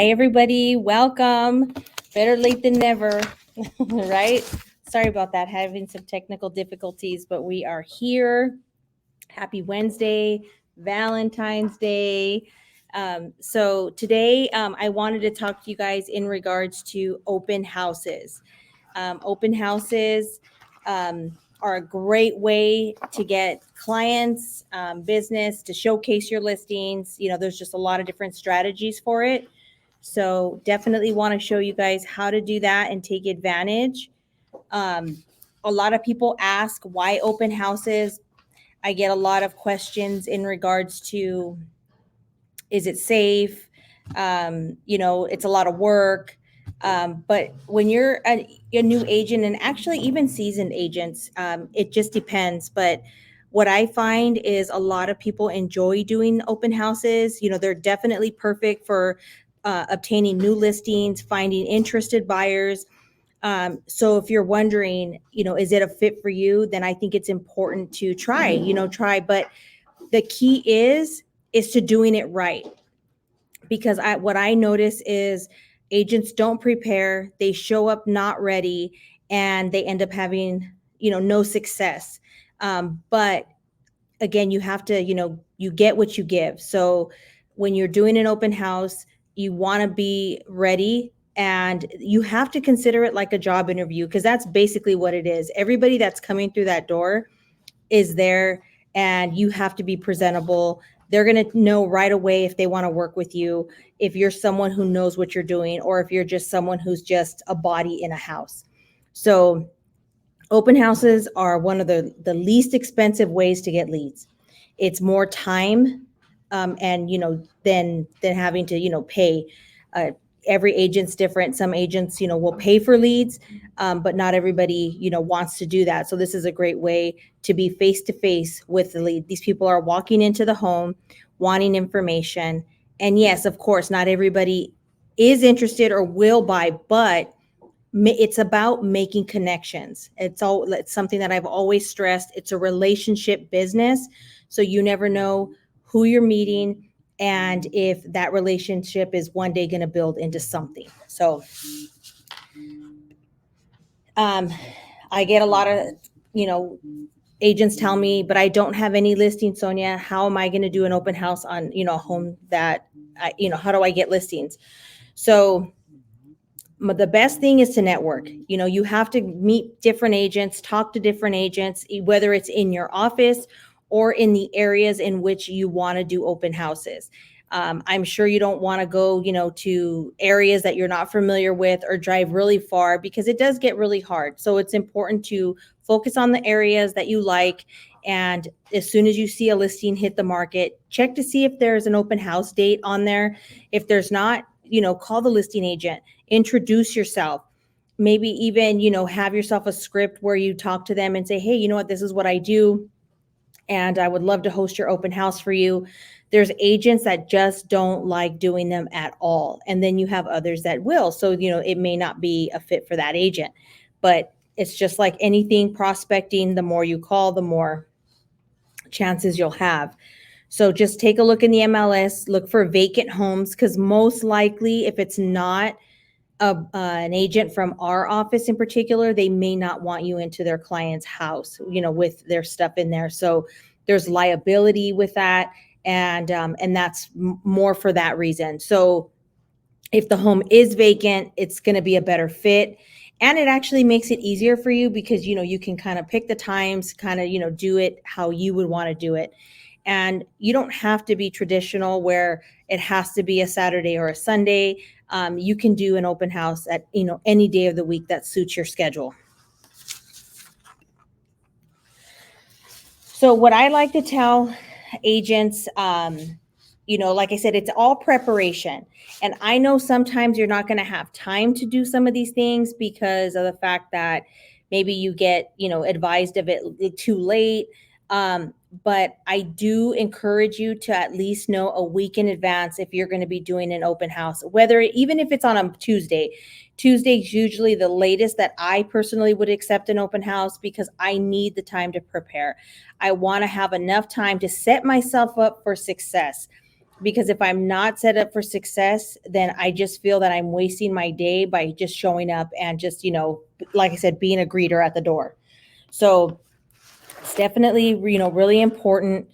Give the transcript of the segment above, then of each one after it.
Hi, everybody. Welcome. Better late than never, right? Sorry about that, having some technical difficulties, but we are here. Happy Wednesday, Valentine's Day. So today I wanted to talk to you guys in regards to open houses. Open houses are a great way to get clients, business, to showcase your listings. There's just a lot of different strategies for it. So definitely want to show you guys how to do that and take advantage. Um, a lot of people ask why open houses. I get a lot of questions in regards to, is it safe? It's a lot of work. But when you're a new agent, and actually even seasoned agents, it just depends. But what I find is a lot of people enjoy doing open houses. They're definitely perfect for obtaining new listings, finding interested buyers. So if you're wondering, is it a fit for you? Then I think it's important to try. But the key is to doing it right, because what I notice is agents don't prepare, they show up not ready, and they end up having no success. But again, you have to, you get what you give. So when you're doing an open house, you want to be ready, and you have to consider it like a job interview, because that's basically what it is. Everybody that's coming through that door is there, and you have to be presentable. They're going to know right away if they want to work with you, if you're someone who knows what you're doing, or if you're just someone who's just a body in a house. So open houses are one of the least expensive ways to get leads. It's more time, and than having to pay. Every agent's different. Some agents will pay for leads, but not everybody wants to do that. So this is a great way to be face to face with the lead. These people are walking into the home, wanting information, and yes, of course, not everybody is interested or will buy, but it's about making connections. It's something that I've always stressed. It's a relationship business. So you never know who you're meeting and if that relationship is one day going to build into something. So I get a lot of, you know, agents tell me, but I don't have any listing, Sonia. How am I going to do an open house on, a home that how do I get listings? So the best thing is to network. You have to meet different agents, talk to different agents, whether it's in your office or in the areas in which you want to do open houses. I'm sure you don't want to go, to areas that you're not familiar with or drive really far, because it does get really hard. So it's important to focus on the areas that you like. And as soon as you see a listing hit the market, check to see if there's an open house date on there. If there's not, call the listing agent, introduce yourself, maybe even, have yourself a script where you talk to them and say, hey, you know what, this is what I do, and I would love to host your open house for you. There's agents that just don't like doing them at all. And then you have others that will. So, it may not be a fit for that agent, but it's just like anything prospecting. The more you call, the more chances you'll have. So just take a look in the MLS, look for vacant homes, because most likely, if it's not an agent from our office in particular, they may not want you into their client's house, with their stuff in there. So there's liability with that, and that's more for that reason. So if the home is vacant, it's going to be a better fit. And it actually makes it easier for you, because, you can kind of pick the times, kind of, do it how you would want to do it. And you don't have to be traditional where it has to be a Saturday or a Sunday. You can do an open house at, any day of the week that suits your schedule. So what I like to tell agents, like I said, it's all preparation. And I know sometimes you're not going to have time to do some of these things because of the fact that maybe you get, advised of it too late. But I do encourage you to at least know a week in advance if you're going to be doing an open house, even if it's on a Tuesday. Tuesday is usually the latest that I personally would accept an open house, because I need the time to prepare. I want to have enough time to set myself up for success. because if I'm not set up for success, then I just feel that I'm wasting my day by just showing up and just, like I said, being a greeter at the door. So it's definitely, really important.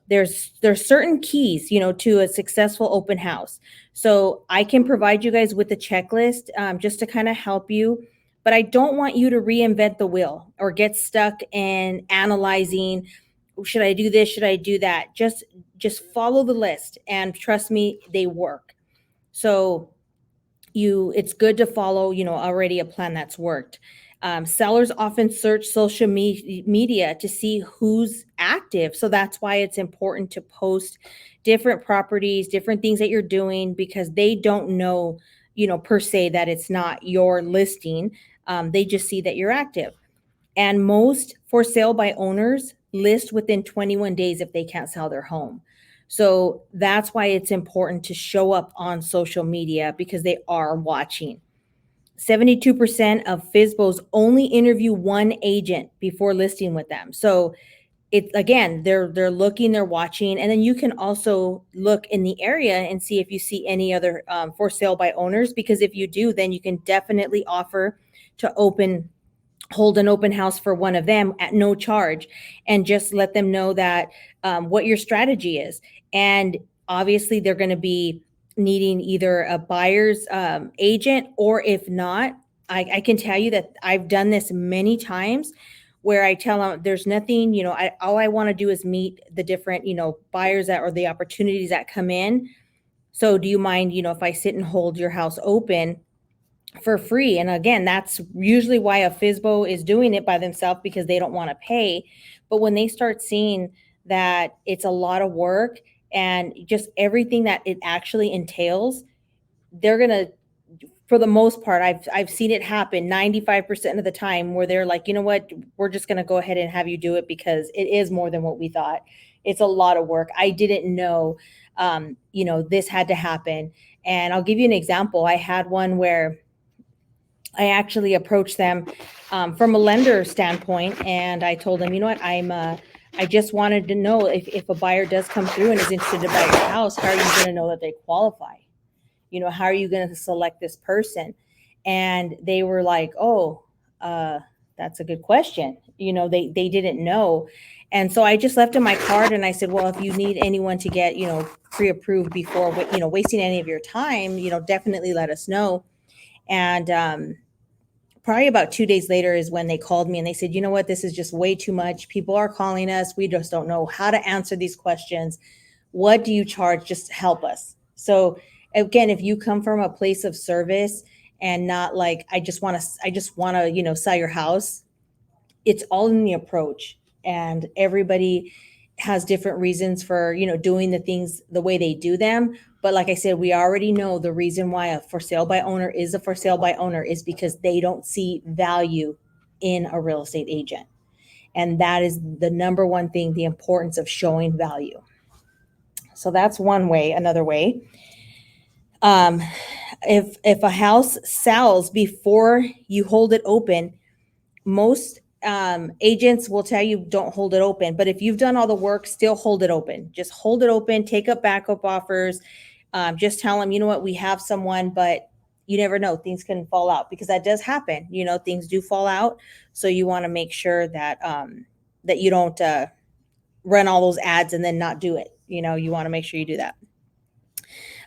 There's certain keys, to a successful open house. So I can provide you guys with a checklist, just to kind of help you. But I don't want you to reinvent the wheel or get stuck in analyzing, should I do this? Should I do that? Just follow the list, and trust me, they work. So it's good to follow, already a plan that's worked. Sellers often search social media to see who's active. So that's why it's important to post different properties, different things that you're doing, because they don't know, per se, that it's not your listing. They just see that you're active. And most for sale by owners list within 21 days if they can't sell their home. So that's why it's important to show up on social media, because they are watching. 72% of FSBOs only interview one agent before listing with them. So it's, again, they're looking, they're watching, and then you can also look in the area and see if you see any other for sale by owners, because if you do, then you can definitely offer to hold an open house for one of them at no charge, and just let them know that what your strategy is. And obviously they're going to be needing either a buyer's agent, or if not, I can tell you that I've done this many times where I tell them there's nothing, all I want to do is meet the different, buyers that, or the opportunities that come in. So do you mind, if I sit and hold your house open for free? And again, that's usually why a FSBO is doing it by themselves, because they don't want to pay. But when they start seeing that it's a lot of work and just everything that it actually entails, they're going to, for the most part, I've seen it happen 95% of the time, where they're like, you know what, we're just going to go ahead and have you do it, because it is more than what we thought. It's a lot of work. I didn't know, this had to happen. And I'll give you an example. I had one where I actually approached them from a lender standpoint, and I told them, you know what, I just wanted to know if a buyer does come through and is interested to buy your house, how are you going to know that they qualify? How are you going to select this person? And they were like, oh, that's a good question. They didn't know. And so I just left them my card, and I said, well, if you need anyone to get, pre-approved before, wasting any of your time, definitely let us know. And probably about 2 days later is when they called me, and they said, you know what, this is just way too much. People are calling us. We just don't know how to answer these questions. What do you charge? Just help us. So again, if you come from a place of service and not like, I just want to, sell your house, it's all in the approach. And everybody has different reasons for, doing the things the way they do them. But like I said, we already know the reason why a for sale by owner is a for sale by owner is because they don't see value in a real estate agent. And that is the number one thing, the importance of showing value. So that's one way. Another way, if a house sells before you hold it open, most agents will tell you don't hold it open. But if you've done all the work, still hold it open. Just hold it open. Take up backup offers. Just tell them, you know what, we have someone, but you never know, things can fall out, because that does happen. Things do fall out. So you want to make sure that that you don't run all those ads and then not do it. You want to make sure you do that.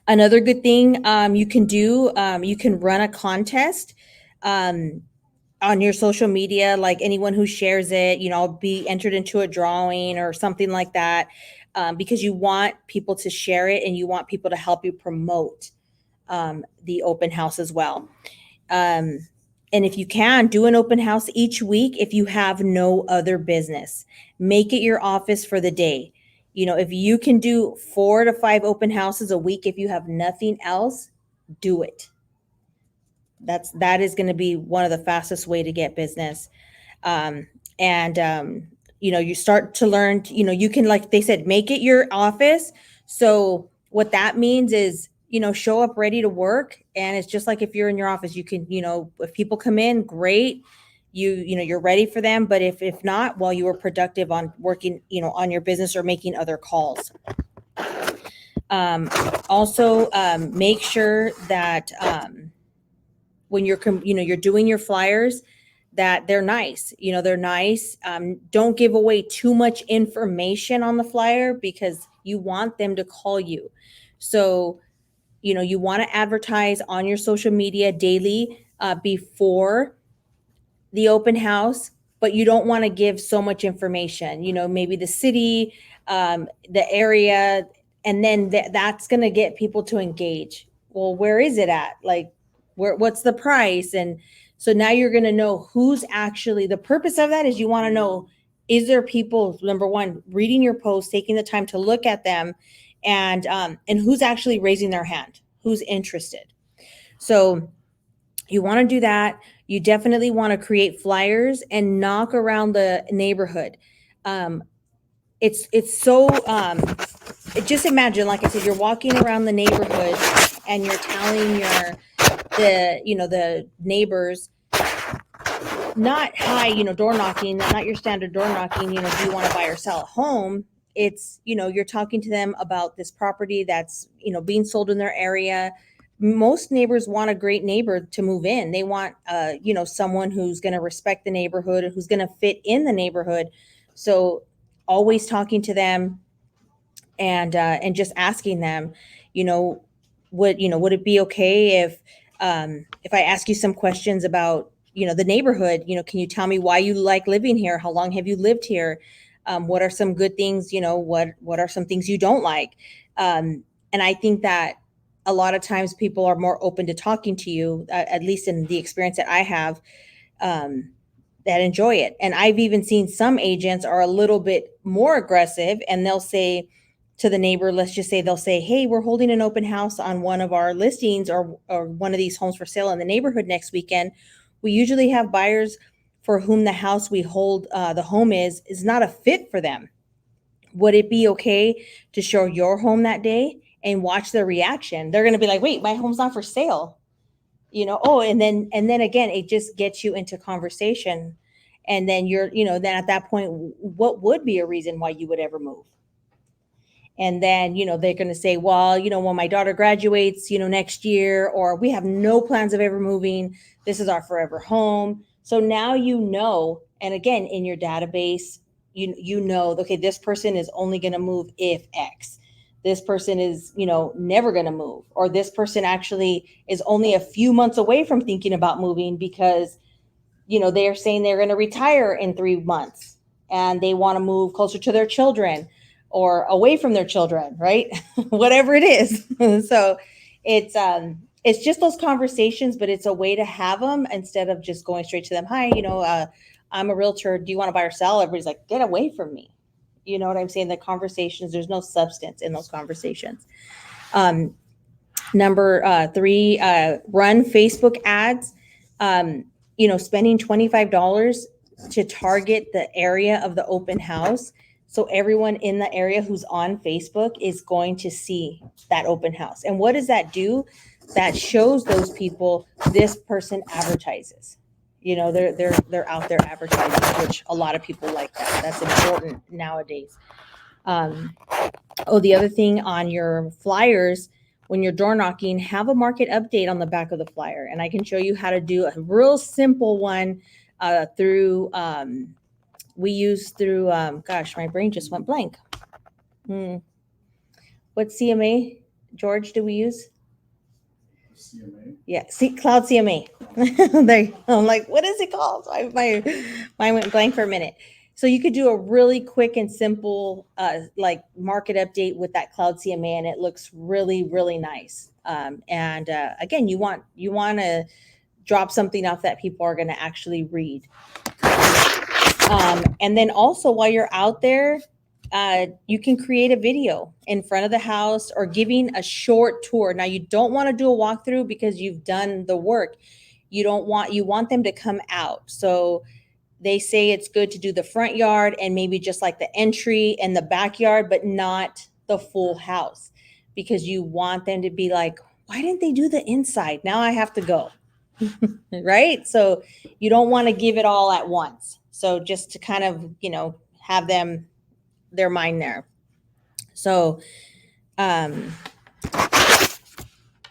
Another good thing you can do, you can run a contest on your social media. Like anyone who shares it, be entered into a drawing or something like that, because you want people to share it, and you want people to help you promote the open house as well. And if you can, do an open house each week if you have no other business. Make it your office for the day. If you can do 4 to 5 open houses a week, if you have nothing else, do it. That is going to be one of the fastest way to get business. You start to learn, you can, like they said, make it your office. So what that means is, show up ready to work. And it's just like if you're in your office, you can, if people come in, great. You're ready for them. But if not, well, you were productive on working, on your business or making other calls. Also, make sure that when you're you're doing your flyers, that they're nice. They're nice. Don't give away too much information on the flyer because you want them to call you. So you want to advertise on your social media daily before the open house, but you don't want to give so much information. Maybe the city, the area, and then that's going to get people to engage. Well, where is it at? Like, what's the price? And so now you're going to know who's actually, the purpose of that is you want to know, is there people, number one, reading your post, taking the time to look at them, and who's actually raising their hand, who's interested. So you want to do that. You definitely want to create flyers and knock around the neighborhood. It's so just imagine, like I said, you're walking around the neighborhood and you're telling the neighbors, not hi, door knocking, not your standard door knocking, do you want to buy or sell a home? It's, you're talking to them about this property that's, being sold in their area. Most neighbors want a great neighbor to move in. They want, someone who's going to respect the neighborhood and who's going to fit in the neighborhood. So always talking to them and just asking them, would it be okay if I ask you some questions about, the neighborhood? Can you tell me why you like living here? How long have you lived here? What are some good things? What are some things you don't like? And I think that a lot of times people are more open to talking to you, at least in the experience that I have, that enjoy it. And I've even seen some agents are a little bit more aggressive, and they'll say to the neighbor, let's just say they'll say, hey, we're holding an open house on one of our listings or one of these homes for sale in the neighborhood next weekend. We usually have buyers for whom the house we hold the home is not a fit for them. Would it be okay to show your home that day and watch their reaction? They're going to be like, wait, my home's not for sale. And then again, it just gets you into conversation. And then then at that point, what would be a reason why you would ever move? And then, they're going to say, well, when my daughter graduates, next year, or we have no plans of ever moving. This is our forever home. So now, and again, in your database, okay, this person is only going to move if X. This person is, never going to move, or this person actually is only a few months away from thinking about moving because, they are saying they're going to retire in 3 months and they want to move closer to their children or away from their children, right? Whatever it is. So it's just those conversations, but it's a way to have them instead of just going straight to them. Hi, I'm a realtor. Do you want to buy or sell? Everybody's like, get away from me. You know what I'm saying? The conversations, there's no substance in those conversations. Number 3, run Facebook ads. Spending $25 to target the area of the open house. So everyone in the area who's on Facebook is going to see that open house. And what does that do? That shows those people this person advertises. They're out there advertising, which a lot of people like that. That's important nowadays. The other thing on your flyers, when you're door knocking, have a market update on the back of the flyer. And I can show you how to do a real simple one through, we use through, gosh, my brain just went blank. What CMA, George, do we use? CMA? Yeah, Cloud CMA. I'm like, what is it called? My mind went blank for a minute. So you could do a really quick and simple like market update with that Cloud CMA, and it looks really, really nice. Again, you want to drop something off that people are going to actually read. And then also, while you're out there, you can create a video in front of the house or giving a short tour. Now, you don't want to do a walkthrough because you've done the work. You want them to come out. So they say it's good to do the front yard and maybe just like the entry and the backyard, but not the full house, because you want them to be like, why didn't they do the inside? Now I have to go. Right? So you don't want to give it all at once. So just to kind of, have their mind there. So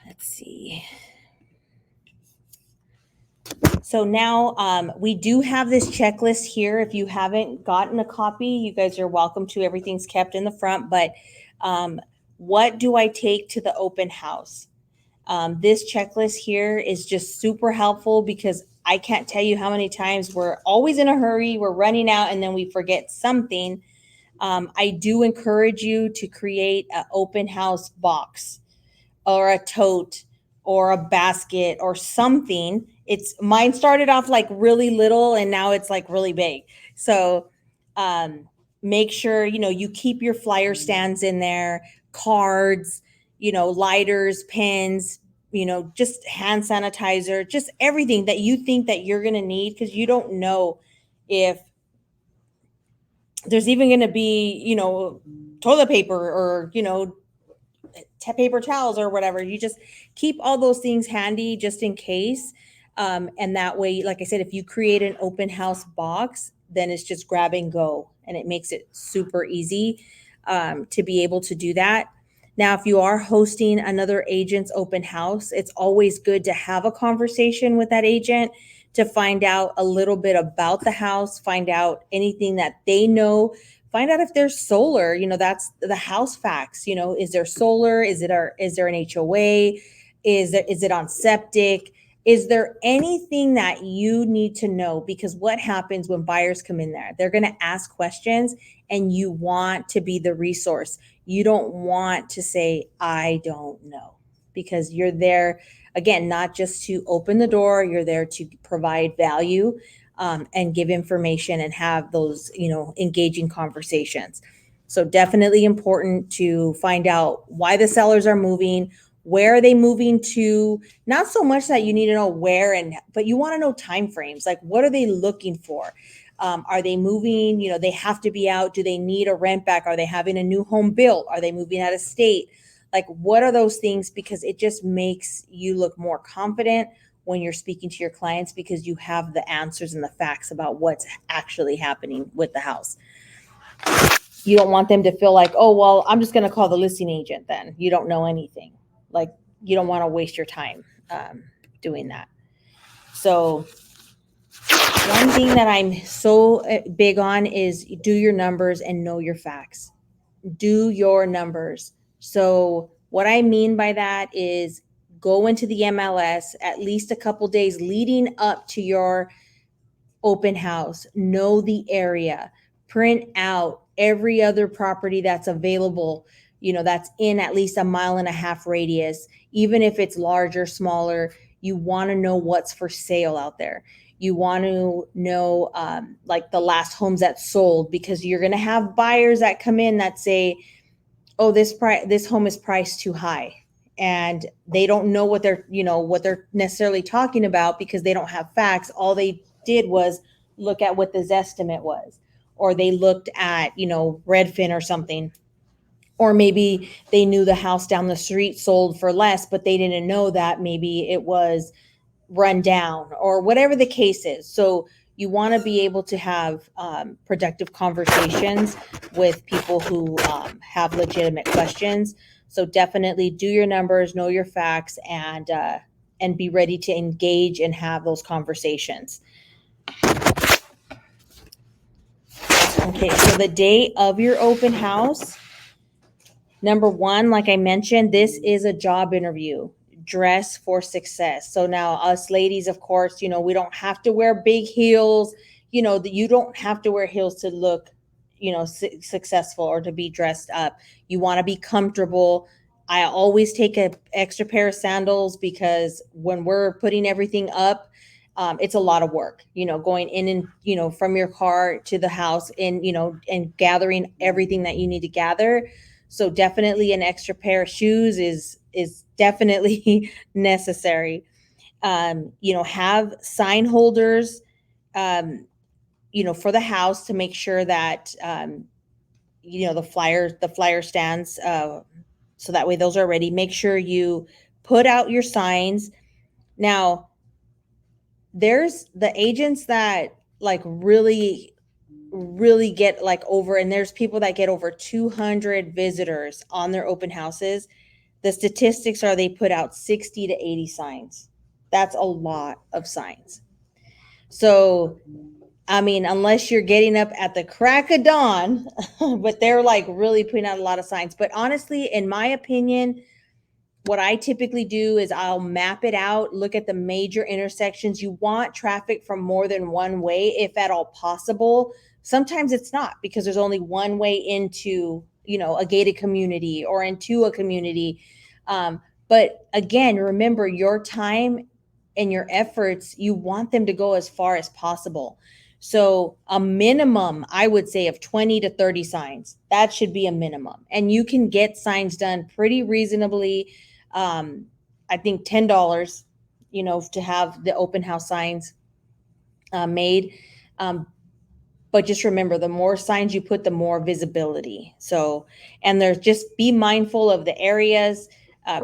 let's see. So now we do have this checklist here. If you haven't gotten a copy, you guys are welcome to. Everything's kept in the front. But what do I take to the open house? This checklist here is just super helpful because I can't tell you how many times we're always in a hurry, we're running out, and then we forget something. I do encourage you to create an open house box or a tote or a basket or something. It's mine started off like really little and now it's like really big. So make sure you keep your flyer stands in there, cards, lighters, pens, just hand sanitizer, just everything that you think that you're going to need, because you don't know if there's even going to be toilet paper or paper towels or whatever. You just keep all those things handy just in case. And that way, like I said, if you create an open house box, then it's just grab and go, and it makes it super easy to be able to do that. Now, if you are hosting another agent's open house, it's always good to have a conversation with that agent to find out a little bit about the house, find out anything that they know, find out if there's solar. That's the house facts. Is there solar? Is there an HOA? Is it on septic? Is there anything that you need to know? Because what happens when buyers come in there? They're going to ask questions, and you want to be the resource. You don't want to say, I don't know, because you're there, again, not just to open the door, you're there to provide value and give information and have those, engaging conversations. So definitely important to find out why the sellers are moving, where are they moving to? Not so much that you need to know where, but you want to know timeframes. Like, what are they looking for? Are they moving? They have to be out. Do they need a rent back? Are they having a new home built? Are they moving out of state? Like, what are those things? Because it just makes you look more confident when you're speaking to your clients, because you have the answers and the facts about what's actually happening with the house. You don't want them to feel like, oh, well, I'm just going to call the listing agent then. You don't know anything. Like, you don't want to waste your time doing that. So one thing that I'm so big on is do your numbers and know your facts. Do your numbers. So what I mean by that is go into the MLS at least a couple days leading up to your open house. Know the area. Print out every other property that's available, that's in at least a 1.5 mile radius. Even if it's larger, smaller, you want to know what's for sale out there. You want to know like the last homes that sold, because you're going to have buyers that come in that say, oh, this home is priced too high. And they don't know what they're necessarily talking about, because they don't have facts. All they did was look at what the Zestimate was, or they looked at, Redfin or something. Or maybe they knew the house down the street sold for less, but they didn't know that maybe it was run down, or whatever the case is. So you want to be able to have productive conversations with people who have legitimate questions. So definitely do your numbers, know your facts, and be ready to engage and have those conversations. Okay, so the day of your open house, number one, like I mentioned, this is a job interview. Dress for success. So now us ladies, of course, we don't have to wear big heels. You don't have to wear heels to look, successful or to be dressed up. You want to be comfortable. I always take an extra pair of sandals, because when we're putting everything up, it's a lot of work, going in and, from your car to the house, and, and gathering everything that you need to gather. So definitely an extra pair of shoes is definitely necessary. Have sign holders, for the house, to make sure that, the flyer stands, so that way those are ready. Make sure you put out your signs. Now, there's the agents that like really really get like over, and there's people that get over 200 visitors on their open houses. The statistics are they put out 60 to 80 signs. That's a lot of signs. So, I mean, unless you're getting up at the crack of dawn, but they're like really putting out a lot of signs. But honestly, in my opinion, what I typically do is I'll map it out, look at the major intersections. You want traffic from more than one way, if at all possible. Sometimes it's not because there's only one way into, a gated community or into a community. But again, remember your time and your efforts, you want them to go as far as possible. So a minimum, I would say, of 20 to 30 signs. That should be a minimum. And you can get signs done pretty reasonably. I think $10, to have the open house signs made. But just remember, the more signs you put, the more visibility. So, and there's just be mindful of the areas.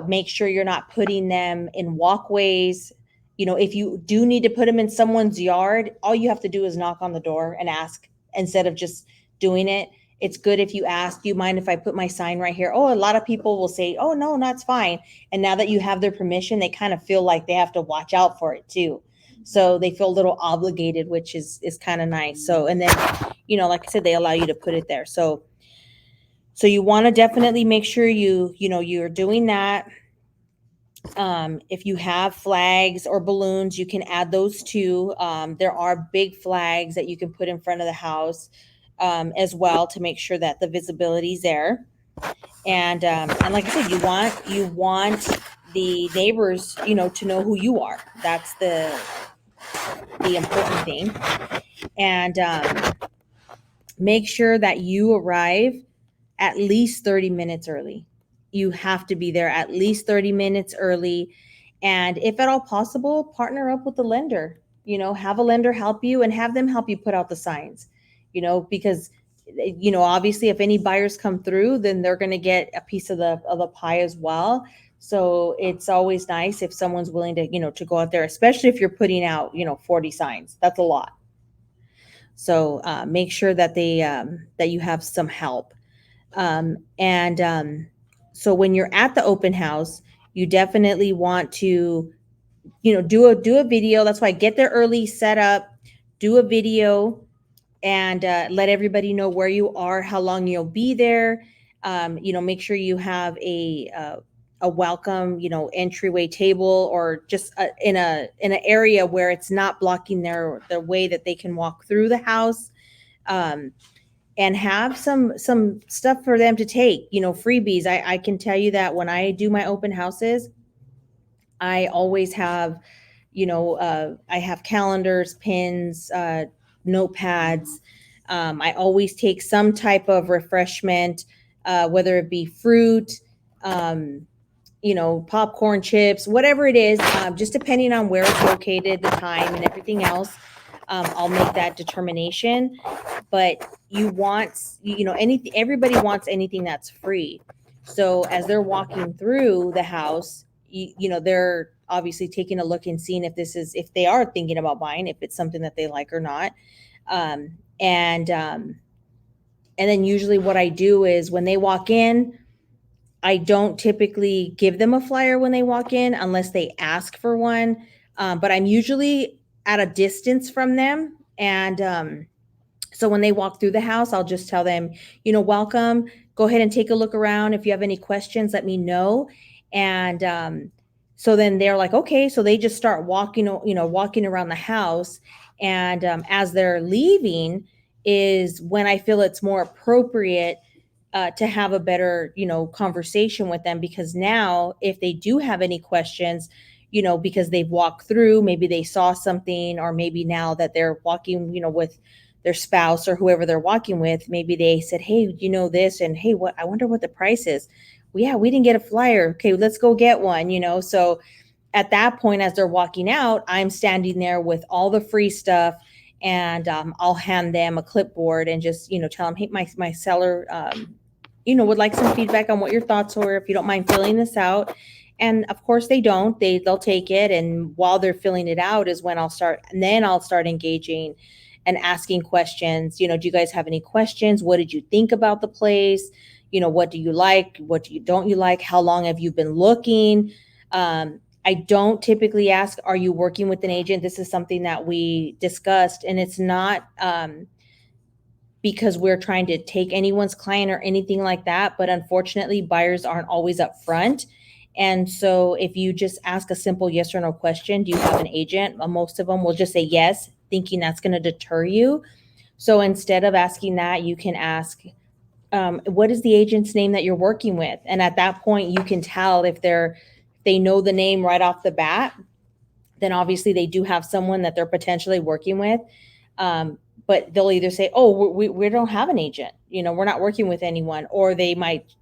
Make sure you're not putting them in walkways. If you do need to put them in someone's yard, all you have to do is knock on the door and ask instead of just doing it. It's good if you ask, do you mind if I put my sign right here? Oh, a lot of people will say, oh, no, that's fine. And now that you have their permission, they kind of feel like they have to watch out for it too. So they feel a little obligated, which is kind of nice. So, and then, like I said, they allow you to put it there. So you want to definitely make sure you're doing that. If you have flags or balloons, you can add those too. There are big flags that you can put in front of the house as well to make sure that the visibility is there. And like I said, you want the neighbors, to know who you are. That's the important thing. And make sure that you arrive at least 30 minutes early. You have to be there at least 30 minutes early. And if at all possible, partner up with the lender. Have a lender help you and have them help you put out the signs, because obviously if any buyers come through, then they're going to get a piece of the pie as well. So it's always nice if someone's willing to, to go out there, especially if you're putting out, 40 signs. That's a lot. So make sure that that you have some help. So when you're at the open house, you definitely want to, do a video. That's why get there early, set up, do a video, and let everybody know where you are, how long you'll be there. Make sure you have a welcome, entryway table, or just in an area where it's not blocking their way that they can walk through the house. And have some stuff for them to take, freebies. I can tell you that when I do my open houses, I always have, I have calendars, pins, notepads. I always take some type of refreshment, whether it be fruit, popcorn, chips, whatever it is, just depending on where it's located, the time and everything else. I'll make that determination. But you want, anything, everybody wants anything that's free. So as they're walking through the house, they're obviously taking a look and seeing if they are thinking about buying, if it's something that they like or not. And then usually what I do is when they walk in, I don't typically give them a flyer when they walk in unless they ask for one. But I'm usually at a distance from them. And so when they walk through the house, I'll just tell them, welcome, go ahead and take a look around. If you have any questions, let me know. And so then they're like, okay, so they just start walking around the house. And as they're leaving is when I feel it's more appropriate to have a better, conversation with them, because now if they do have any questions, because they've walked through, maybe they saw something, or maybe now that they're walking, with their spouse or whoever they're walking with, maybe they said, hey, this, and hey, I wonder what the price is. Well, yeah, we didn't get a flyer. Okay, let's go get one, So at that point, as they're walking out, I'm standing there with all the free stuff, and I'll hand them a clipboard and just, tell them, hey, my seller, would like some feedback on what your thoughts were, if you don't mind filling this out. And of course they don't, they'll take it. And while they're filling it out is when I'll start engaging and asking questions. Do you guys have any questions? What did you think about the place? What do you like? What don't you like? How long have you been looking? I don't typically ask, are you working with an agent? This is something that we discussed, and it's not because we're trying to take anyone's client or anything like that. But unfortunately, buyers aren't always upfront. And so if you just ask a simple yes or no question, do you have an agent? Most of them will just say yes, thinking that's going to deter you. So instead of asking that, you can ask, what is the agent's name that you're working with? And at that point, you can tell if they know the name right off the bat, then obviously they do have someone that they're potentially working with. But they'll either say, oh, we don't have an agent, we're not working with anyone, or they might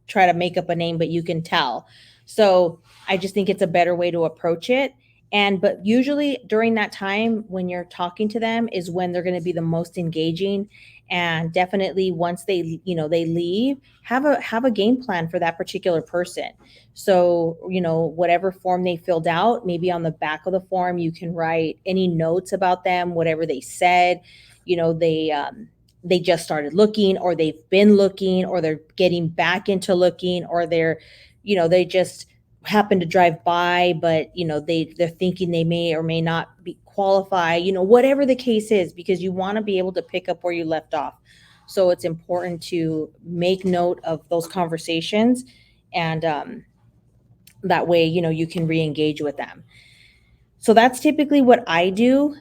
try to make up a name, but you can tell. So I just think it's a better way to approach it. But usually during that time when you're talking to them is when they're going to be the most engaging. And definitely once they leave, have a game plan for that particular person. So, whatever form they filled out, maybe on the back of the form, you can write any notes about them, whatever they said. They just started looking, or they've been looking, or they're getting back into looking, or they just happen to drive by, but they're thinking they may or may not be qualify, whatever the case is, because you want to be able to pick up where you left off. So it's important to make note of those conversations, and that way you can re-engage with them. So that's typically what I do.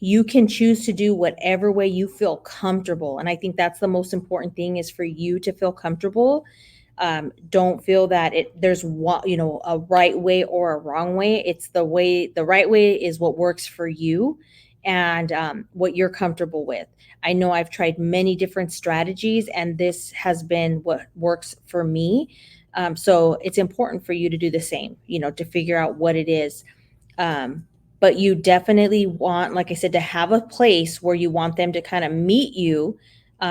You can choose to do whatever way you feel comfortable. And I think that's the most important thing, is for you to feel comfortable. Don't feel that there's a right way or a wrong way. It's the right way is what works for you, and what you're comfortable with. I know I've tried many different strategies, and this has been what works for me. So it's important for you to do the same, to figure out what it is. But you definitely want, like I said, to have a place where you want them to kind of meet you,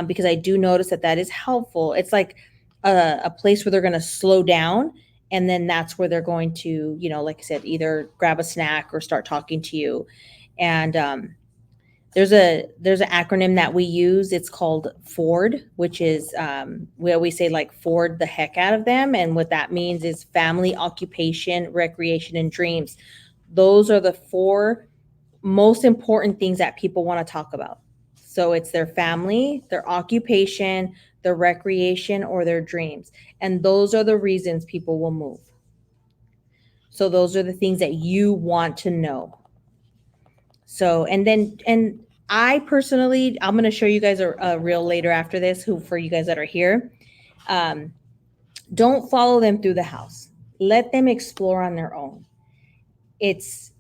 because I do notice that is helpful. It's like a place where they're going to slow down, and then that's where they're going to, like I said, either grab a snack or start talking to you. And there's an acronym that we use. It's called FORD, which is we always say like Ford the heck out of them. And what that means is family, occupation, recreation, and dreams. Those are the 4 most important things that people want to talk about. So it's their family, their occupation, their recreation, or their dreams. And those are the reasons people will move. So those are the things that you want to know. So, and I personally, I'm going to show you guys a reel later after this, for you guys that are here. Don't follow them through the house. Let them explore on their own. It's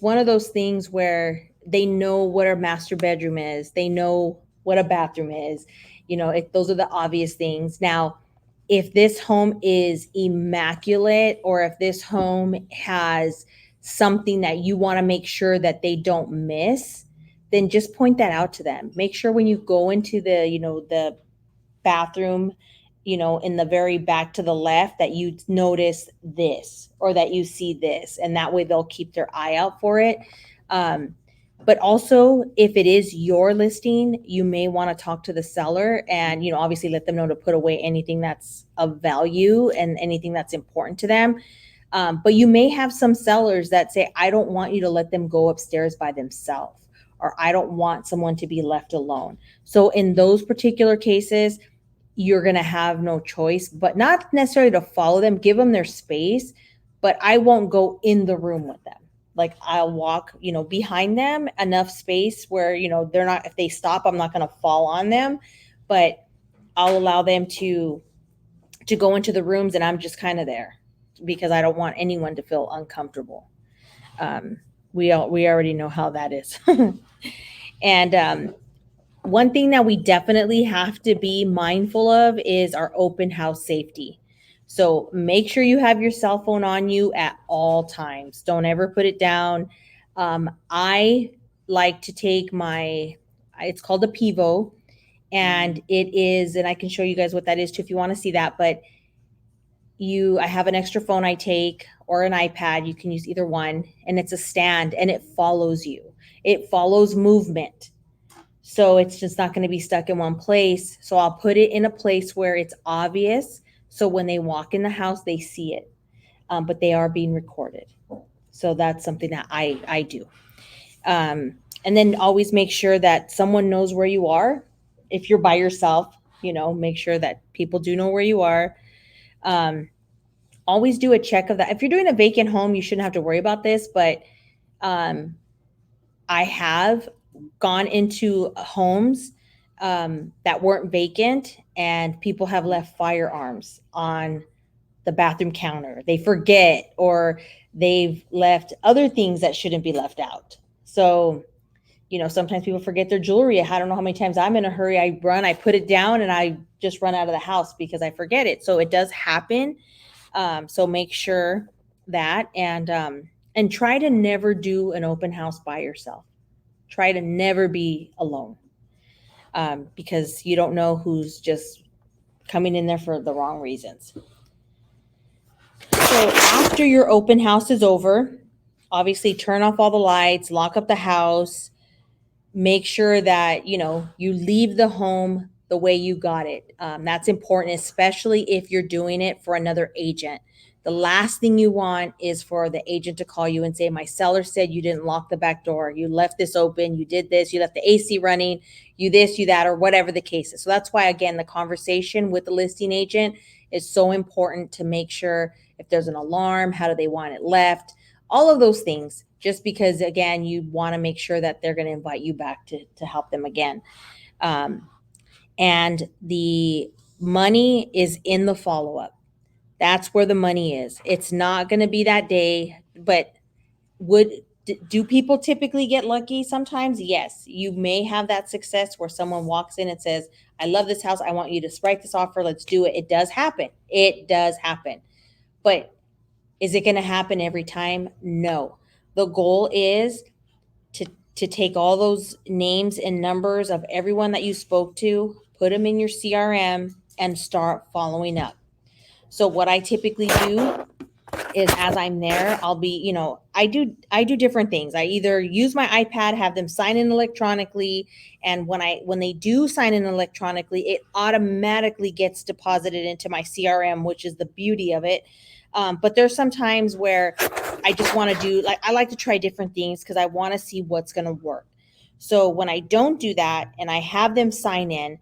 one of those things where they know what a master bedroom is. They know what a bathroom is. Those are the obvious things. Now, if this home is immaculate, or if this home has something that you want to make sure that they don't miss, then just point that out to them. Make sure when you go into the bathroom, in the very back to the left, that you notice this, or that you see this, and that way they'll keep their eye out for it. But also, if it is your listing, you may want to talk to the seller and, obviously let them know to put away anything that's of value and anything that's important to them. But you may have some sellers that say, I don't want you to let them go upstairs by themselves, or I don't want someone to be left alone. So in those particular cases, you're going to have no choice, but not necessarily to follow them, give them their space, but I won't go in the room with them. Like I'll walk, behind them, enough space where, they're not, if they stop, I'm not going to fall on them, but I'll allow them to go into the rooms, and I'm just kind of there because I don't want anyone to feel uncomfortable. We already know how that is. And one thing that we definitely have to be mindful of is our open house safety. So make sure you have your cell phone on you at all times. Don't ever put it down. I like to take it's called a Pivo, and it is, and I can show you guys what that is too if you want to see that, but I have an extra phone I take, or an iPad. You can use either one, and it's a stand, and it follows you. It follows movement. So it's just not going to be stuck in one place. So I'll put it in a place where it's obvious. So when they walk in the house, they see it. But they are being recorded. So that's something that I do. And then always make sure that someone knows where you are. If you're by yourself, make sure that people do know where you are. Always do a check of that. If you're doing a vacant home, you shouldn't have to worry about this, but I have gone into homes that weren't vacant and people have left firearms on the bathroom counter. They forget, or they've left other things that shouldn't be left out. So, sometimes people forget their jewelry. I don't know how many times I'm in a hurry. I put it down and I just run out of the house because I forget it. So it does happen. So make sure that, and try to never do an open house by yourself. Try to never be alone, because you don't know who's just coming in there for the wrong reasons. So after your open house is over, obviously turn off all the lights, lock up the house, make sure that, you leave the home the way you got it. That's important, especially if you're doing it for another agent. The last thing you want is for the agent to call you and say, my seller said you didn't lock the back door. You left this open. You did this. You left the AC running. You this, you that, or whatever the case is. So that's why, again, the conversation with the listing agent is so important to make sure if there's an alarm, how do they want it left, all of those things, just because, again, you want to make sure that they're going to invite you back to help them again. And the money is in the follow-up. That's where the money is. It's not going to be that day, but do people typically get lucky sometimes? Yes. You may have that success where someone walks in and says, I love this house. I want you to write this offer. Let's do it. It does happen. It does happen. But is it going to happen every time? No. The goal is to take all those names and numbers of everyone that you spoke to, put them in your CRM, and start following up. So what I typically do is, as I'm there, I'll be, I do different things. I either use my iPad, have them sign in electronically, and when they do sign in electronically, it automatically gets deposited into my CRM, which is the beauty of it. But there's some times where I just want to do, I like to try different things because I want to see what's going to work. So when I don't do that and I have them sign in,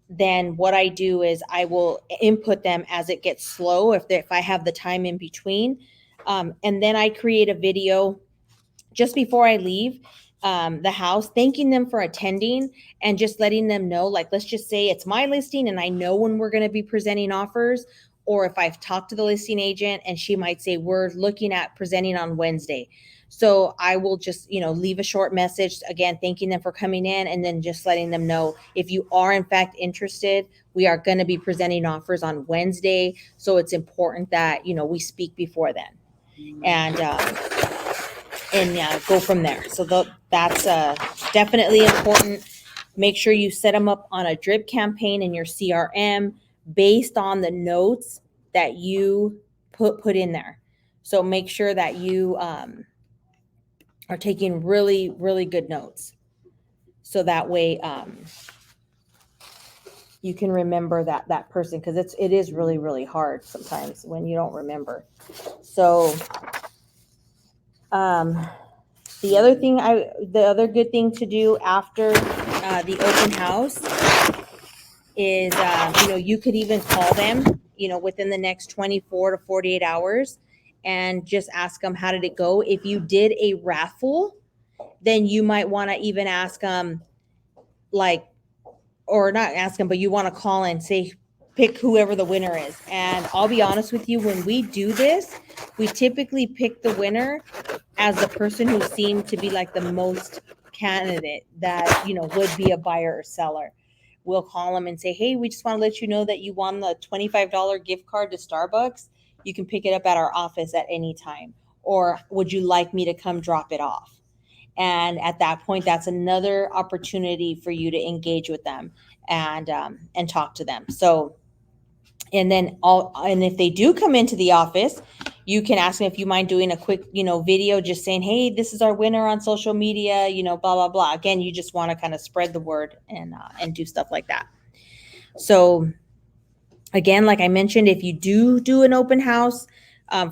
then what I do is I will input them as it gets slow if I have the time in between. And then I create a video just before I leave the house, thanking them for attending and just letting them know, let's just say it's my listing and I know when we're going to be presenting offers. Or if I've talked to the listing agent and she might say, we're looking at presenting on Wednesday. So I will just, leave a short message, again, thanking them for coming in, and then just letting them know, if you are in fact interested, we are going to be presenting offers on Wednesday. So it's important that, we speak before then and go from there. So that's definitely important. Make sure you set them up on a drip campaign in your CRM based on the notes that you put in there. So make sure that you are taking really, really good notes. So that way you can remember that person, because it is really, really hard sometimes when you don't remember. So the other good thing to do after the open house is, you could even call them, within the next 24 to 48 hours and just ask them, how did it go? If you did a raffle, then you might want to even ask them, or not ask them, but you want to call and say, pick whoever the winner is. And I'll be honest with you, when we do this, we typically pick the winner as the person who seemed to be the most candidate that, would be a buyer or seller. We'll call them and say, hey, we just want to let you know that you won the $25 gift card to Starbucks. You can pick it up at our office at any time. Or would you like me to come drop it off? And at that point, that's another opportunity for you to engage with them and talk to them. So, and if they do come into the office, you can ask them if you mind doing a quick, video just saying, hey, this is our winner on social media, blah, blah, blah. Again, you just want to kind of spread the word and do stuff like that. So again, like I mentioned, if you do an open house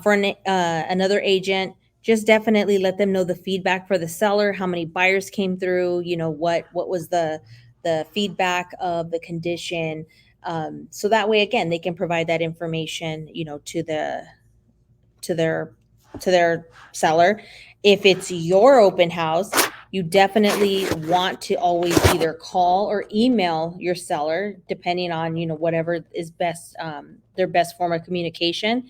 for another agent, just definitely let them know the feedback for the seller, how many buyers came through, what was the feedback of the condition. So that way, again, they can provide that information, to their seller. If it's your open house, you definitely want to always either call or email your seller, depending on, whatever is best, their best form of communication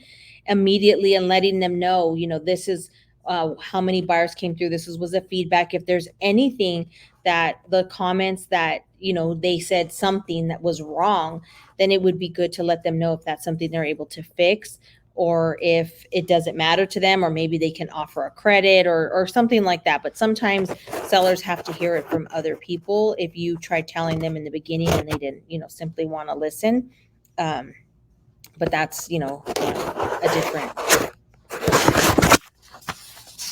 immediately, and letting them know, this is how many buyers came through. This was the feedback. If there's anything that the comments that, they said something that was wrong, then it would be good to let them know if that's something they're able to fix, or if it doesn't matter to them, or maybe they can offer a credit or something like that. But sometimes sellers have to hear it from other people if you try telling them in the beginning and they didn't, simply want to listen. But that's, a different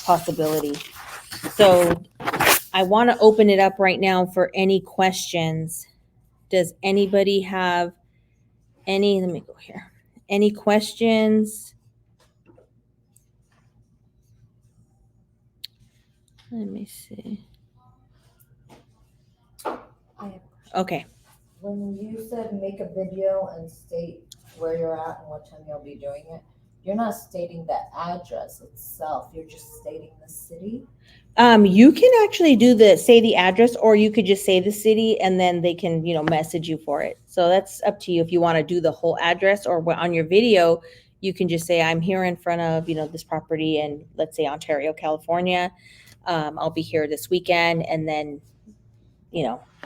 possibility. So I want to open it up right now for any questions. Does anybody have any, let me go here. Any questions? Let me see. Okay. When you said make a video and state where you're at and what time you'll be doing it, you're not stating the address itself, you're just stating the city? You can actually say the address, or you could just say the city and then they can, message you for it. So that's up to you if you want to do the whole address, or on your video, you can just say, I'm here in front of, this property in, let's say, Ontario, California. I'll be here this weekend. And then,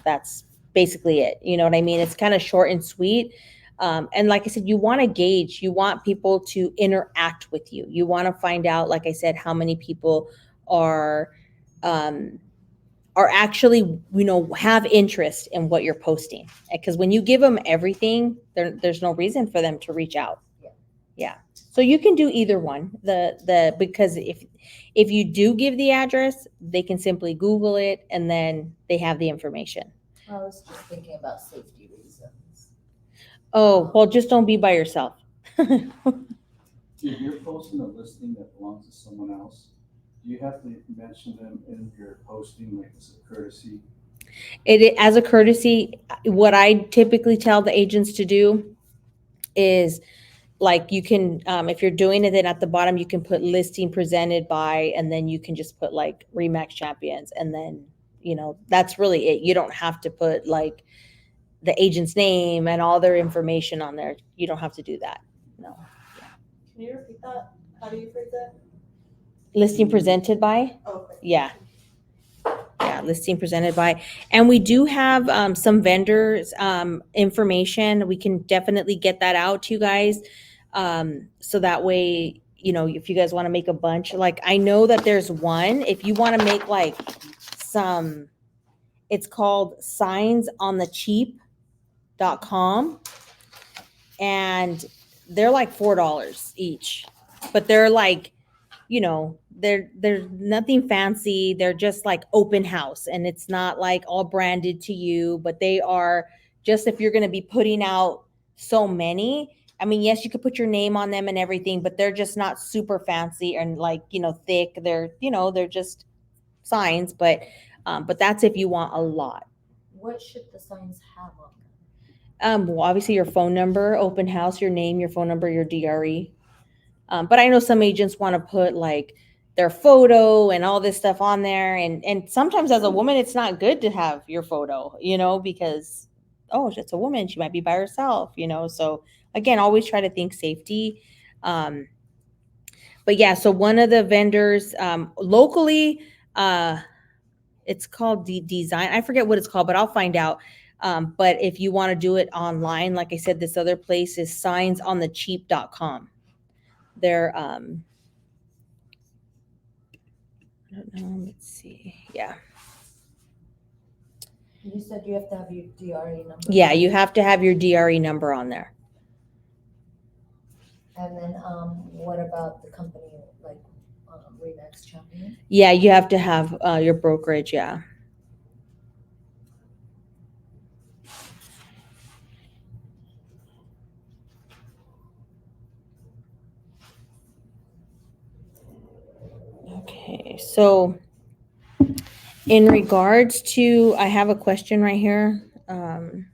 that's basically it. You know what I mean? It's kind of short and sweet. And like I said, you want to gauge, you want people to interact with you. You want to find out, like I said, how many people are actually, have interest in what you're posting. Because when you give them everything, there's no reason for them to reach out. Yeah. So you can do either one. Because if you do give the address, they can simply Google it and then they have the information. I was just thinking about safety reasons. Oh, well, just don't be by yourself. If you're posting a listing that belongs to someone else, do you have to mention them in your posting, like as a courtesy? As a courtesy, what I typically tell the agents to do is, like, you can, if you're doing it, then at the bottom, you can put listing presented by, and then you can just put like RE/MAX champions. And then, that's really it. You don't have to put like the agent's name and all their information on there. You don't have to do that. No. Can you repeat that? How do you phrase it? Listing presented by? Oh, okay. Yeah. Yeah, listing presented by. And we do have some vendors information. We can definitely get that out to you guys. So that way, if you guys want to make a bunch, like I know that there's one, if you want to make like it's called signsonthecheap.com. And they're like $4 each, but they're like, they're nothing fancy. They're just like open house, and it's not like all branded to you, but they are just, if you're going to be putting out so many, I mean, yes, you could put your name on them and everything, but they're just not super fancy and like, thick. They're just signs, but that's if you want a lot. What should the signs have on them? Well, obviously your phone number, open house, your name, your phone number, your DRE. But I know some agents want to put like their photo and all this stuff on there. And sometimes as a woman, it's not good to have your photo, because, oh, it's a woman. She might be by herself, So again, always try to think safety. But yeah, so one of the vendors locally, it's called Design. I forget what it's called, but I'll find out. But if you want to do it online, like I said, this other place is signsonthecheap.com. They're I don't know, let's see. Yeah. You said you have to have your DRE number. Yeah, you have to have your DRE number on there. And then, what about the company, like, Remax Champion? Yeah, you have to have your brokerage. Yeah. Okay, so in regards to, I have a question right here. Let's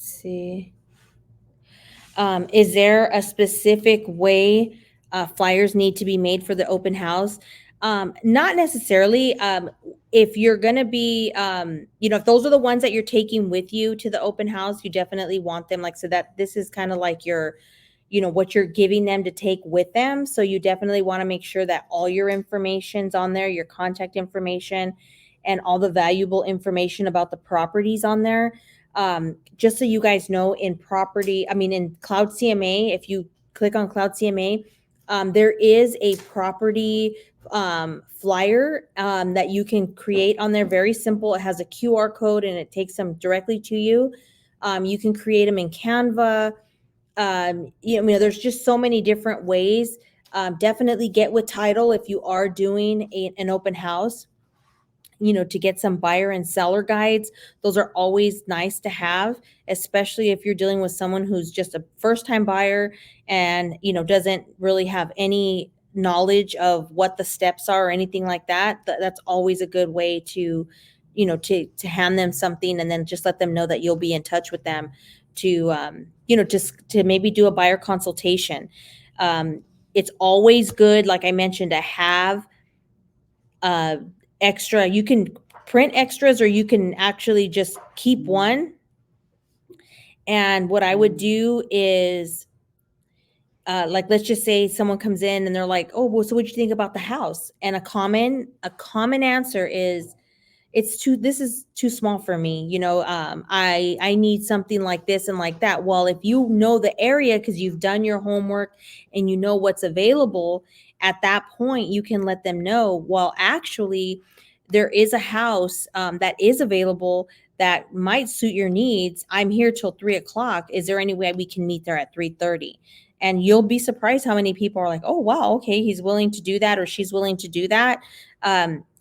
see. Is there a specific way flyers need to be made for the open house? Not necessarily. If you're going to be, if those are the ones that you're taking with you to the open house, you definitely want them like so that this is kind of like your, what you're giving them to take with them. So you definitely want to make sure that all your information's on there, your contact information, and all the valuable information about the properties on there. Just so you guys know, in Cloud CMA, if you click on Cloud CMA, there is a property flyer that you can create on there. Very simple. It has a QR code and it takes them directly to you. You can create them in Canva. There's just so many different ways. Definitely get with title if you are doing an open house, to get some buyer and seller guides. Those are always nice to have, especially if you're dealing with someone who's just a first time buyer and, doesn't really have any knowledge of what the steps are or anything like that. That's always a good way to, to hand them something and then just let them know that you'll be in touch with them to, just to maybe do a buyer consultation. It's always good, like I mentioned, to have extra. You can print extras or you can actually just keep one. And what I would do is, like, let's just say someone comes in and they're like, oh, well, so what'd you think about the house? And a common answer is, this is too small for me. I need something like this and like that. Well, if you know the area, because you've done your homework and you know what's available, at that point, you can let them know, well, actually, there is a house that is available that might suit your needs. I'm here till 3:00. Is there any way we can meet there at 3:30? And you'll be surprised how many people are like, oh, wow, okay, he's willing to do that or she's willing to do that.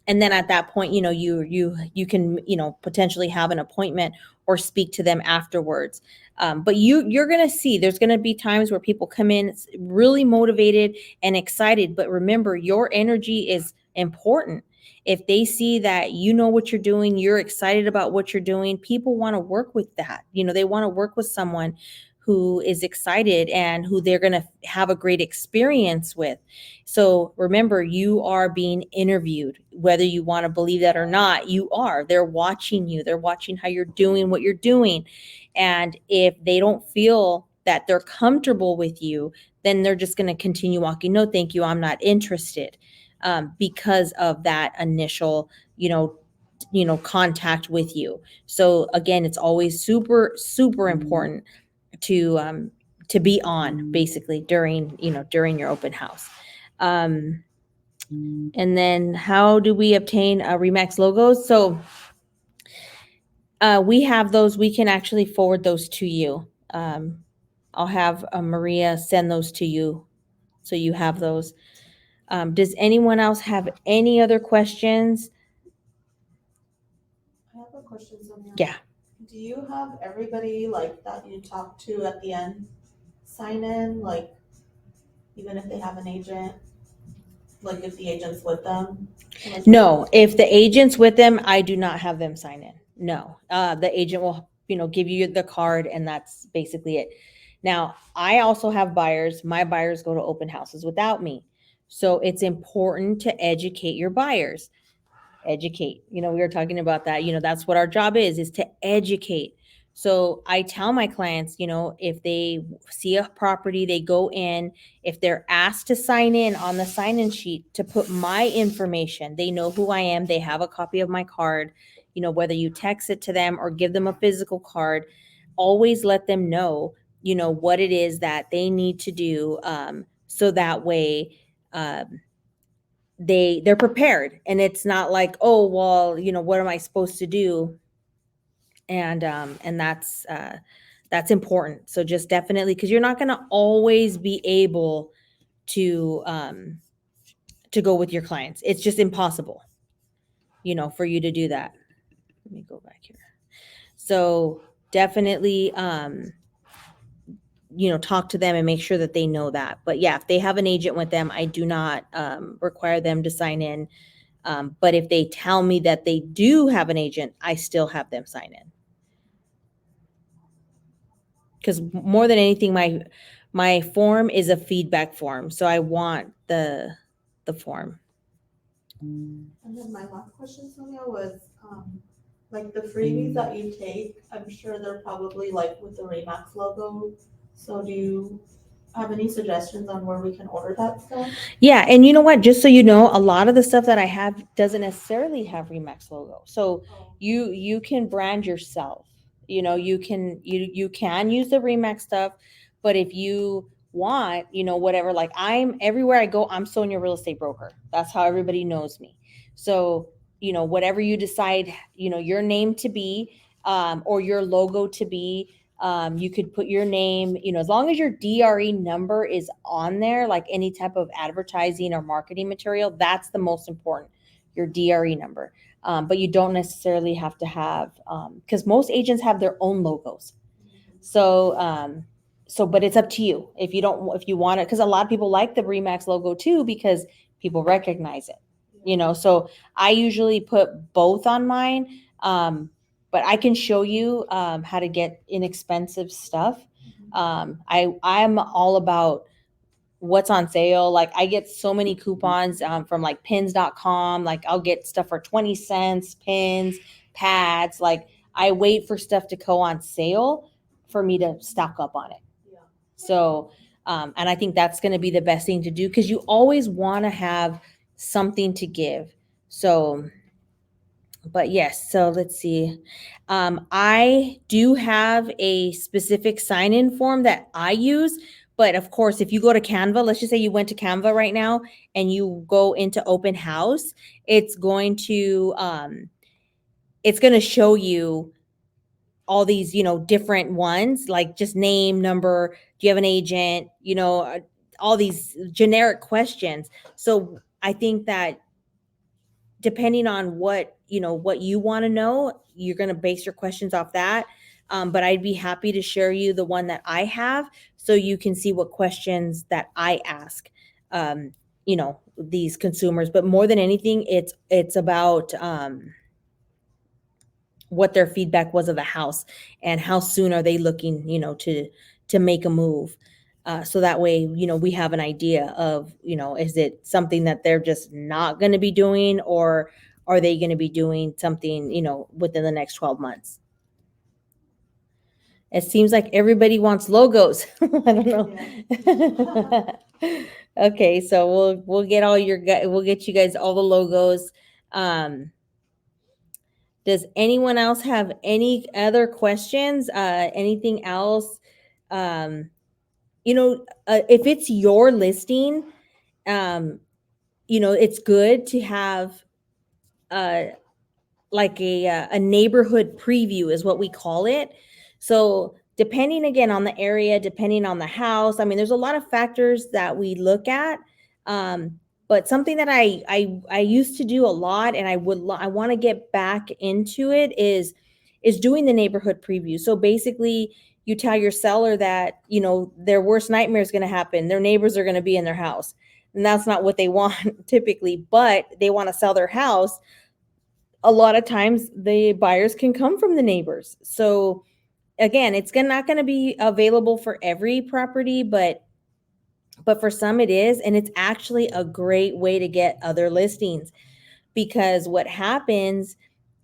And then at that point, you can, potentially have an appointment or speak to them afterwards. But you're going to see there's going to be times where people come in really motivated and excited. But remember, your energy is important. If they see that you know what you're doing, you're excited about what you're doing, people want to work with that. They want to work with someone who is excited and who they're going to have a great experience with. So remember, you are being interviewed, whether you want to believe that or not, you are. They're watching you. They're watching how you're doing what you're doing. And if they don't feel that they're comfortable with you, then they're just going to continue walking. No, thank you. I'm not interested. Because of that initial, contact with you. So again, it's always super, super important to be on basically during your open house. And then how do we obtain Remax logos? So we have those. We can actually forward those to you. I'll have Maria send those to you so you have those. Does anyone else have any other questions? I have a question, Sonia. Yeah. Do you have everybody like that you talk to at the end sign in, like even if they have an agent, like if the agent's with them? No, if the agent's with them, I do not have them sign in. No, the agent will, give you the card and that's basically it. Now, I also have buyers. My buyers go to open houses without me. So it's important to educate your buyers. Educate. We were talking about that. That's what our job is to educate. So I tell my clients, if they see a property, they go in, if they're asked to sign in on the sign-in sheet to put my information, they know who I am. They have a copy of my card, whether you text it to them or give them a physical card, always let them know, what it is that they need to do. So that way, they're prepared and it's not like, oh, well, what am I supposed to do? And that's That's important. So just definitely, because you're not going to always be able to go with your clients. It's just impossible, for you to do that. Let me go back here. So definitely, talk to them and make sure that they know that. But yeah, if they have an agent with them, I do not require them to sign in. But if they tell me that they do have an agent, I still have them sign in. Because more than anything, my form is a feedback form. So I want the form. And then my last question, Sonia, was, like the freebies that you take, I'm sure they're probably like with the Remax logo. So do you have any suggestions on where we can order that stuff? Yeah, and you know what? Just so you know, a lot of the stuff that I have doesn't necessarily have Remax logo. So you can brand yourself. You can use the Remax stuff, but if you want, whatever, like I'm everywhere I go, I'm Sonia Real Estate Broker. That's how everybody knows me. So, whatever you decide, your name to be, or your logo to be, you could put your name, as long as your DRE number is on there, like any type of advertising or marketing material, that's the most important, your DRE number. But you don't necessarily have to have, because most agents have their own logos. So, but it's up to you. If you want it, because a lot of people like the Remax logo too, because people recognize it, so I usually put both on mine. But I can show you how to get inexpensive stuff. I'm all about what's on sale. Like I get so many coupons from like pins.com. Like I'll get stuff for 20 cents, pins, pads. Like I wait for stuff to go on sale for me to stock up on it. Yeah. So, and I think that's going to be the best thing to do, because you always want to have something to give. So, but yes, so let's see. I do have a specific sign-in form that I use, but of course, if you go to Canva, let's just say you went to Canva right now and you go into open house, it's going to show you all these, different ones, like just name, number, do you have an agent, all these generic questions. So I think that depending on what you want to know, you're going to base your questions off that. But I'd be happy to share you the one that I have, so you can see what questions that I ask, these consumers. But more than anything, it's about what their feedback was of the house and how soon are they looking, to make a move. So that way, we have an idea of, is it something that they're just not going to be doing, or are they going to be doing something, within the next 12 months? It seems like everybody wants logos. I don't know. Yeah. Okay, so we'll get we'll get you guys all the logos. Does anyone else have any other questions? Anything else? If it's your listing, it's good to have like a neighborhood preview is what we call it. So depending again on the area, depending on the house, I mean, there's a lot of factors that we look at. But something that I used to do a lot, and I want to get back into it, is doing the neighborhood preview. So basically, you tell your seller that, their worst nightmare is going to happen. Their neighbors are going to be in their house. And that's not what they want typically, but they want to sell their house. A lot of times the buyers can come from the neighbors. So again, it's not going to be available for every property, but for some it is. And it's actually a great way to get other listings, because what happens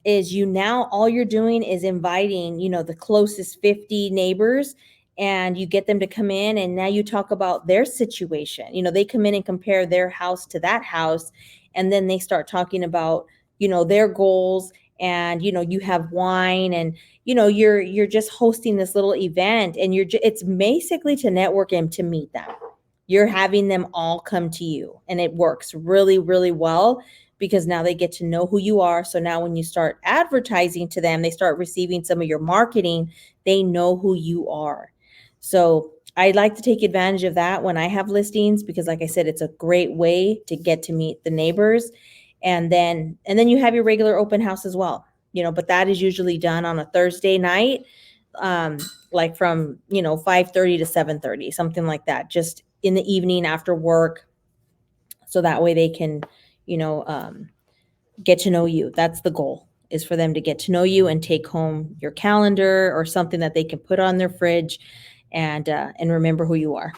is now all you're doing is inviting, the closest 50 neighbors, and you get them to come in, and now you talk about their situation. They come in and compare their house to that house, and then they start talking about, their goals, and, you have wine, and, you're just hosting this little event, and it's basically to network and to meet them. You're having them all come to you, and it works really, really well, because now they get to know who you are. So now when you start advertising to them, they start receiving some of your marketing, they know who you are. So I'd like to take advantage of that when I have listings, because like I said, it's a great way to get to meet the neighbors. And then you have your regular open house as well, but that is usually done on a Thursday night, like from, 5:30 to 7:30, something like that, just in the evening after work. So that way they can, get to know you. That's the goal, is for them to get to know you and take home your calendar or something that they can put on their fridge and remember who you are.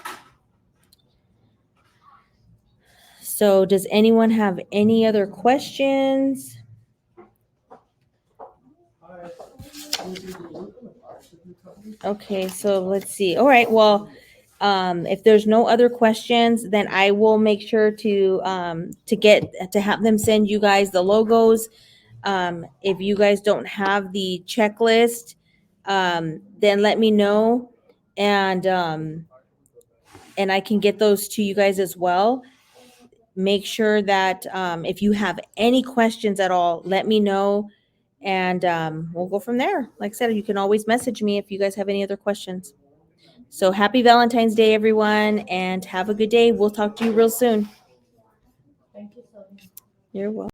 So does anyone have any other questions? Okay, so let's see. All right, well, if there's no other questions, then I will make sure to have them send you guys the logos. If you guys don't have the checklist, then let me know, and I can get those to you guys as well. Make sure that if you have any questions at all, let me know, and we'll go from there. Like I said, you can always message me if you guys have any other questions. So happy Valentine's Day, everyone, and have a good day. We'll talk to you real soon. Thank you, Sylvia. You're welcome.